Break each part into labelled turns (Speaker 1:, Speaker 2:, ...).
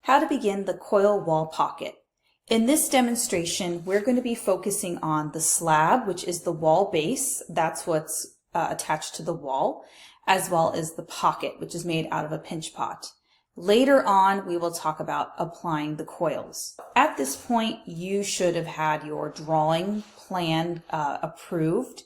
Speaker 1: How to begin the coil wall pocket. In this demonstration, we're going to be focusing on the slab, which is the wall base. That's what's attached to the wall, as well as the pocket, which is made out of a pinch pot. Later on, we will talk about applying the coils. At this point, you should have had your drawing plan approved,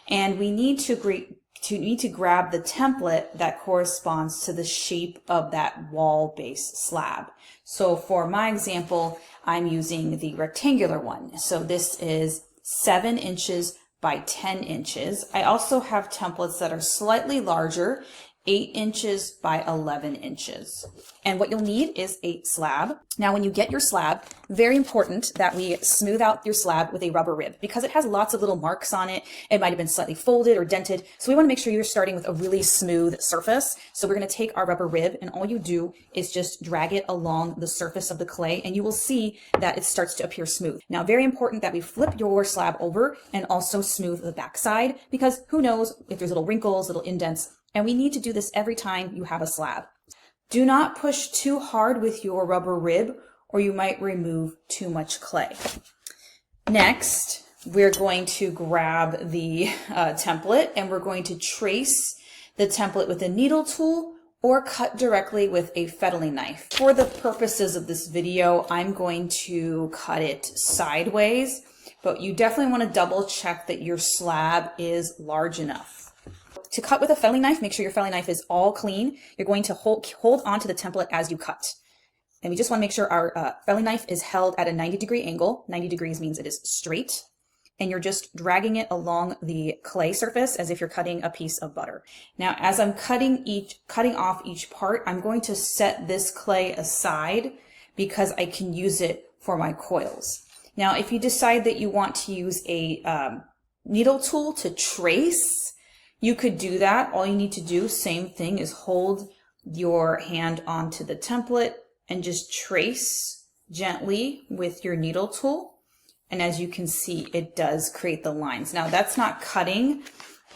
Speaker 1: and we need to grab the template that corresponds to the shape of that wall base slab. So for my example, I'm using the rectangular one. So this is 7 inches by 10 inches. I also have templates that are slightly larger, 8 inches by 11 inches. And what you'll need is a slab. Now, when you get your slab, very important that we smooth out your slab with a rubber rib because it has lots of little marks on it. It might have been slightly folded or dented. So we want to make sure you're starting with a really smooth surface. So we're going to take our rubber rib and all you do is just drag it along the surface of the clay and you will see that it starts to appear smooth. Now, very important that we flip your slab over and also smooth the backside because who knows if there's little wrinkles, little indents. And we need to do this every time you have a slab. Do not push too hard with your rubber rib or you might remove too much clay. Next, we're going to grab the template and we're going to trace the template with a needle tool or cut directly with a fettling knife. For the purposes of this video, I'm going to cut it sideways, but you definitely want to double check that your slab is large enough. To cut with a fettling knife, make sure your fettling knife is all clean. You're going to hold onto the template as you cut. And we just want to make sure our fettling knife is held at a 90-degree angle. 90 degrees means it is straight. And you're just dragging it along the clay surface as if you're cutting a piece of butter. Now, as I'm cutting off each part, I'm going to set this clay aside because I can use it for my coils. Now, if you decide that you want to use a needle tool to trace, you could do that. All you need to do, same thing, is hold your hand onto the template and just trace gently with your needle tool. And as you can see, it does create the lines. Now, that's not cutting.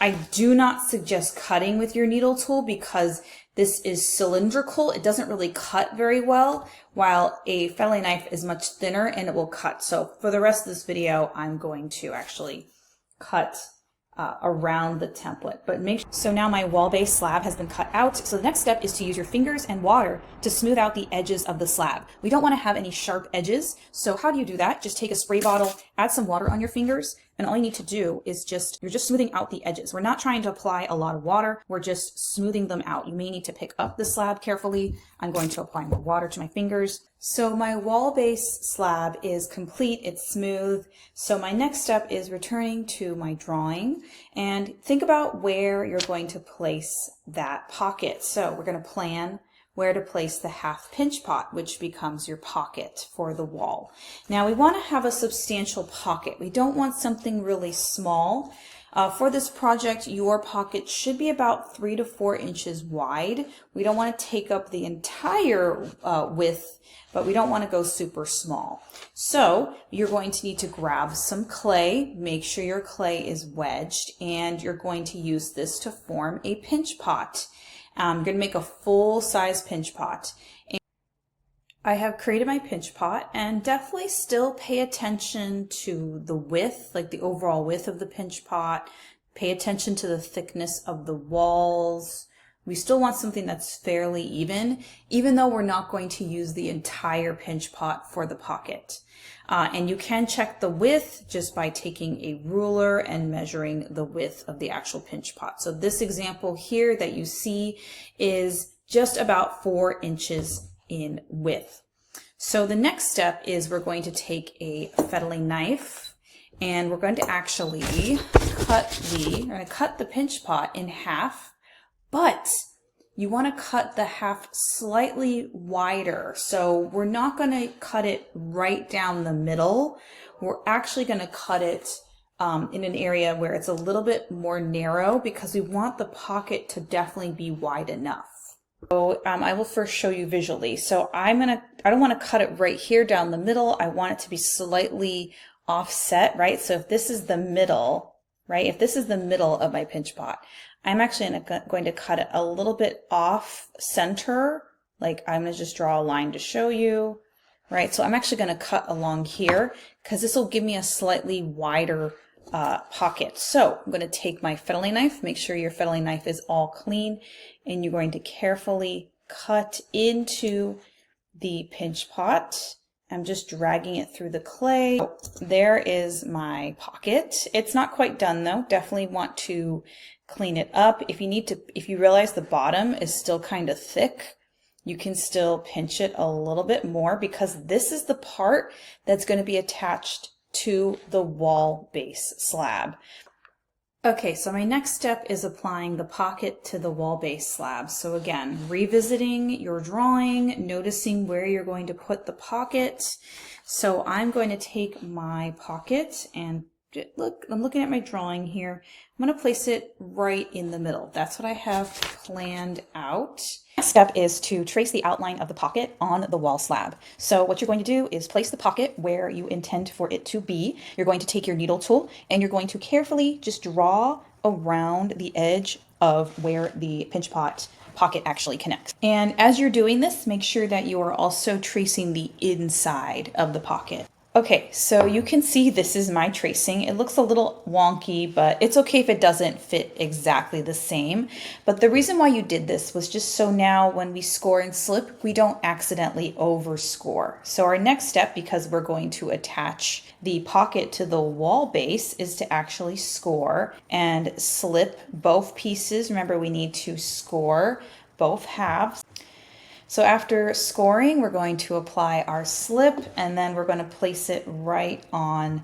Speaker 1: I do not suggest cutting with your needle tool because this is cylindrical. It doesn't really cut very well, while a fettling knife is much thinner and it will cut. So for the rest of this video, I'm going to actually cut around the template. But so now my wall base slab has been cut out. So the next step is to use your fingers and water to smooth out the edges of the slab. We don't want to have any sharp edges. So how do you do that? Just take a spray bottle, add some water on your fingers, and all you need to do is you're just smoothing out the edges. We're not trying to apply a lot of water. We're just smoothing them out. You may need to pick up the slab carefully. I'm going to apply more water to my fingers. So my wall base slab is complete. It's smooth. So my next step is returning to my drawing and think about where you're going to place that pocket. So we're going to plan where to place the half pinch pot, which becomes your pocket for the wall. Now we want to have a substantial pocket. We don't want something really small. For this project, your pocket should be about 3 to 4 inches wide. We don't want to take up the entire width, but we don't want to go super small. So you're going to need to grab some clay, make sure your clay is wedged, and you're going to use this to form a pinch pot. I'm going to make a full-size pinch pot. And I have created my pinch pot, and definitely still pay attention to the width, like the overall width of the pinch pot. Pay attention to the thickness of the walls. We still want something that's fairly even though we're not going to use the entire pinch pot for the pocket. And you can check the width just by taking a ruler and measuring the width of the actual pinch pot. So this example here that you see is just about 4 inches in width. So the next step is we're going to take a fettling knife and we're going to actually cut the pinch pot in half. But you want to cut the half slightly wider. So we're not going to cut it right down the middle. We're actually going to cut it in an area where it's a little bit more narrow because we want the pocket to definitely be wide enough. So I will first show you visually. So I don't want to cut it right here down the middle. I want it to be slightly offset, right? So if this is the middle, right? If this is the middle of my pinch pot, I'm actually going to cut it a little bit off center, Like I'm going to just draw a line to show you, right? So I'm actually going to cut along here because this will give me a slightly wider pocket. So I'm going to take my fettling knife, make sure your fettling knife is all clean, and you're going to carefully cut into the pinch pot. I'm just dragging it through the clay. There is my pocket. It's not quite done though. Definitely want to clean it up. If you realize the bottom is still kind of thick, you can still pinch it a little bit more because this is the part that's going to be attached to the wall base slab. Okay, so my next step is applying the pocket to the wall base slab. So again, revisiting your drawing, noticing where you're going to put the pocket. So I'm going to take my pocket and look, I'm looking at my drawing here. I'm going to place it right in the middle. That's what I have planned out. Next step is to trace the outline of the pocket on the wall slab. So what you're going to do is place the pocket where you intend for it to be. You're going to take your needle tool and you're going to carefully just draw around the edge of where the pinch pot pocket actually connects. And as you're doing this, make sure that you are also tracing the inside of the pocket. Okay, so you can see this is my tracing. It looks a little wonky, but it's okay if it doesn't fit exactly the same. But the reason why you did this was just so now when we score and slip, we don't accidentally overscore. So our next step, because we're going to attach the pocket to the wall base, is to actually score and slip both pieces. Remember, we need to score both halves. So after scoring, we're going to apply our slip and then we're going to place it right on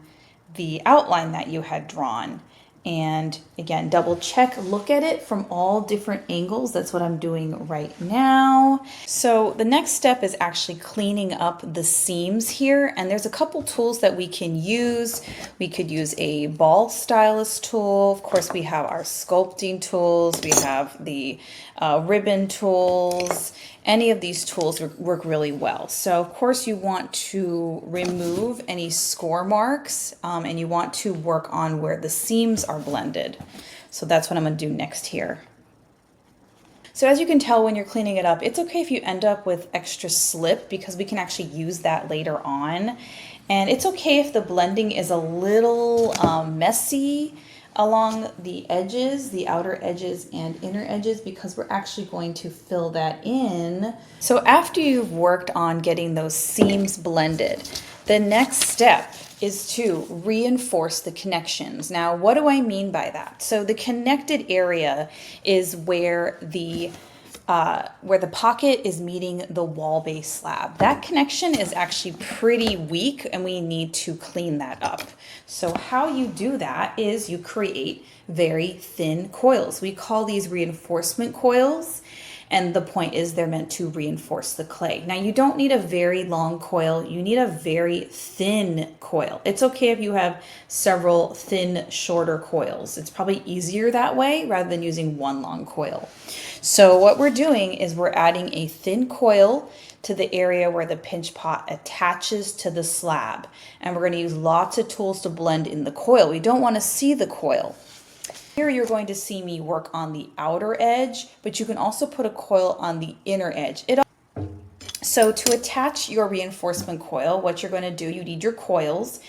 Speaker 1: the outline that you had drawn. And again, double check, look at it from all different angles. That's what I'm doing right now. So the next step is actually cleaning up the seams here. And there's a couple tools that we can use. We could use a ball stylus tool. Of course, we have our sculpting tools. We have the ribbon tools. Any of these tools work really well. So of course you want to remove any score marks and you want to work on where the seams are blended. So that's what I'm going to do next here. So as you can tell when you're cleaning it up, it's okay if you end up with extra slip because we can actually use that later on. And it's okay if the blending is a little messy along the edges, the outer edges and inner edges, because we're actually going to fill that in. So after you've worked on getting those seams blended, the next step is to reinforce the connections. Now, what do I mean by that? So the connected area is where the pocket is meeting the wall base slab. That connection is actually pretty weak and we need to clean that up. So how you do that is you create very thin coils. We call these reinforcement coils. And the point is they're meant to reinforce the clay. Now you don't need a very long coil, you need a very thin coil. It's okay if you have several thin, shorter coils. It's probably easier that way rather than using one long coil. So what we're doing is we're adding a thin coil to the area where the pinch pot attaches to the slab. And we're going to use lots of tools to blend in the coil. We don't want to see the coil. Here you're going to see me work on the outer edge, but you can also put a coil on the inner edge. So to attach your reinforcement coil, what you're going to do, you need your coils.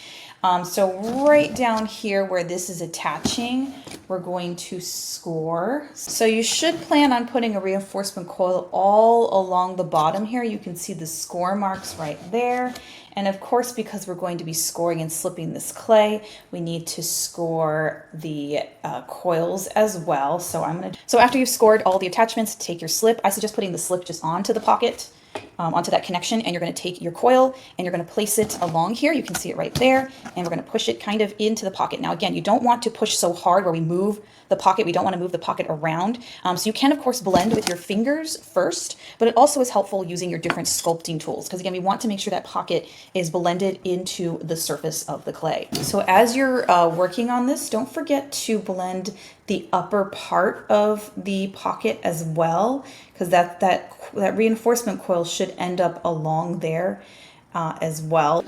Speaker 1: So right down here where this is attaching, we're going to score. So you should plan on putting a reinforcement coil all along the bottom here. You can see the score marks right there. And of course, because we're going to be scoring and slipping this clay, we need to score the coils as well. So after you've scored all the attachments, take your slip. I suggest putting the slip just onto the pocket. Onto that connection, and you're going to take your coil and you're going to place it along here. You can see it right there, and we're going to push it kind of into the pocket. Now again, you don't want to push so hard where we move the pocket. We don't want to move the pocket around. So you can of course blend with your fingers first, but it also is helpful using your different sculpting tools because again, we want to make sure that pocket is blended into the surface of the clay. So as you're working on this, don't forget to blend the upper part of the pocket as well, because that reinforcement coil should end up along there as well.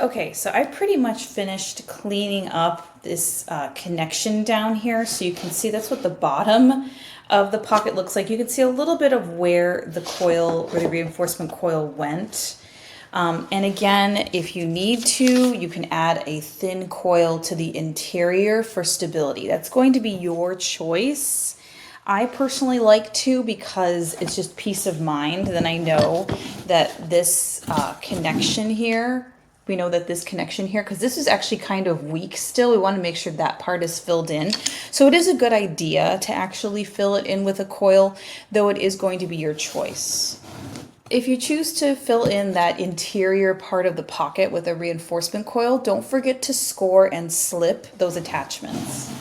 Speaker 1: Okay, so I pretty much finished cleaning up this connection down here. So you can see that's what the bottom of the pocket looks like. You can see a little bit of where the coil or the reinforcement coil went. And again, if you need to, you can add a thin coil to the interior for stability. That's going to be your choice. I personally like to because it's just peace of mind. Then I know that this connection here, because this is actually kind of weak still. We want to make sure that part is filled in. So it is a good idea to actually fill it in with a coil, though it is going to be your choice. If you choose to fill in that interior part of the pocket with a reinforcement coil, don't forget to score and slip those attachments.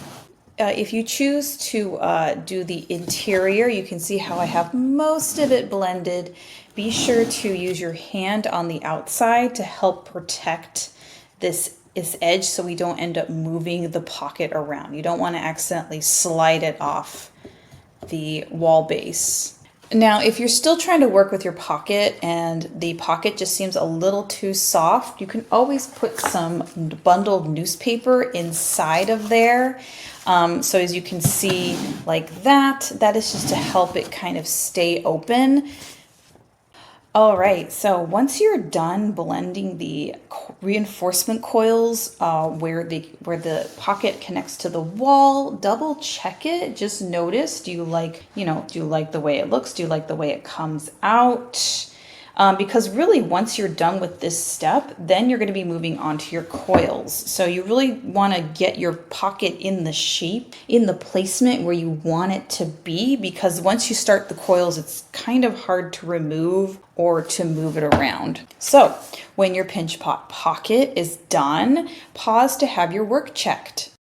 Speaker 1: If you choose to do the interior, you can see how I have most of it blended. Be sure to use your hand on the outside to help protect this edge so we don't end up moving the pocket around. You don't want to accidentally slide it off the wall base. Now, if you're still trying to work with your pocket and the pocket just seems a little too soft, you can always put some bundled newspaper inside of there. So as you can see like that is just to help it kind of stay open. All right, so once you're done blending the reinforcement coils where the pocket connects to the wall, double check it. Just notice, do you like the way it looks? Do you like the way it comes out? Because really once you're done with this step, then you're going to be moving on to your coils. So you really want to get your pocket in the shape, in the placement where you want it to be, because once you start the coils, it's kind of hard to remove or to move it around. So when your pinch pot pocket is done, pause to have your work checked.